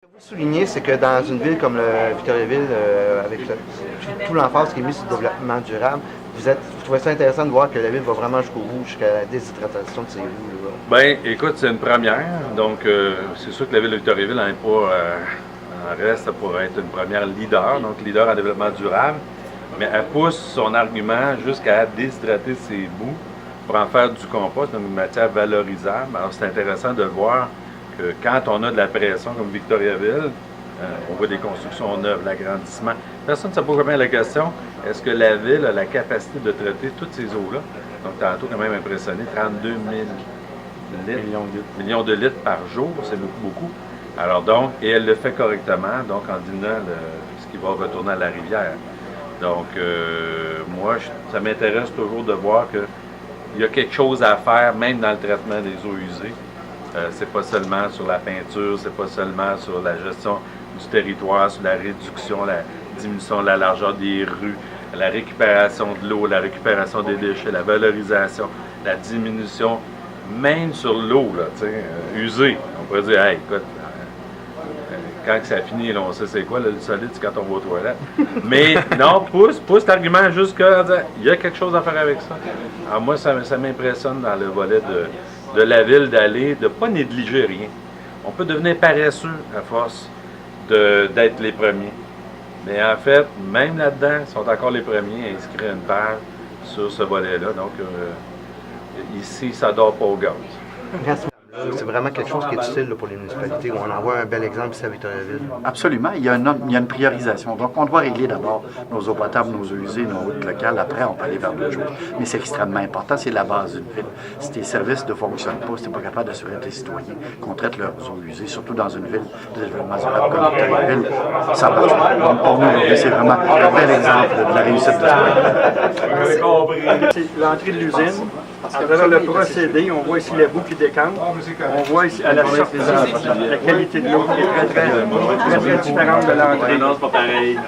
Vous soulignez, c'est que dans une ville comme Victoriaville, avec tout l'emphase qui est mise sur le développement durable, vous trouvez ça intéressant de voir que la ville va vraiment jusqu'au bout, jusqu'à la déshydratation de ces rues. Là. Ben, écoute, c'est une première. Donc, c'est sûr que la ville de Victoriaville en reste pour être une première leader, donc leader en développement durable. Mais elle pousse son argument jusqu'à déshydrater ses boues pour en faire du compost, donc une matière valorisable. Alors, c'est intéressant de voir que quand on a de la pression comme Victoriaville, on voit des constructions neuves, l'agrandissement. Personne ne se pose bien la question, est-ce que la ville a la capacité de traiter toutes ces eaux-là? Donc, tantôt, quand même impressionné, 32 000 millions de litres par jour, c'est beaucoup. Alors donc, et elle le fait correctement, donc en diminuant ce qui va retourner à la rivière. Donc, moi, ça m'intéresse toujours de voir qu'il y a quelque chose à faire, même dans le traitement des eaux usées. C'est pas seulement sur la peinture, c'est pas seulement sur la gestion du territoire, sur la réduction, la diminution de la largeur des rues, la récupération de l'eau, la récupération des déchets, la valorisation, la diminution, même sur l'eau, usée. On pourrait dire, hey, écoute, quand ça finit, là, on sait c'est quoi, le solide, c'est quand on va aux toilettes. Mais non, pousse l'argument jusqu'à dire, il y a quelque chose à faire avec ça. Alors moi, ça m'impressionne dans le volet de la ville de ne pas négliger rien. On peut devenir paresseux à force d'être les premiers. Mais en fait, même là-dedans, ils sont encore les premiers à inscrire une page sur ce volet-là. Donc, ici, ça ne dort pas au gaz. Merci. C'est vraiment quelque chose qui est utile là, pour les municipalités, où on en voit un bel exemple ici à Victoriaville. Absolument. Il y a une priorisation. Donc, on doit régler d'abord nos eaux potables, nos eaux usées, nos routes locales. Après, on peut aller vers d'autres choses. Mais c'est extrêmement important. C'est la base d'une ville. Si tes services ne fonctionnent pas, si tu n'es pas capable d'assurer à tes citoyens qu'on traite leurs eaux usées, surtout dans une ville de développement durable comme Victoriaville, ça marche pas. Donc, pour nous, aujourd'hui, c'est vraiment un bel exemple de la réussite de ce projet. C'est l'entrée de l'usine. À travers le procédé, on voit ici la boue qui décante. On voit ici à la sortie la qualité de l'eau qui est très différente de l'entrée. Non, c'est pas pareil.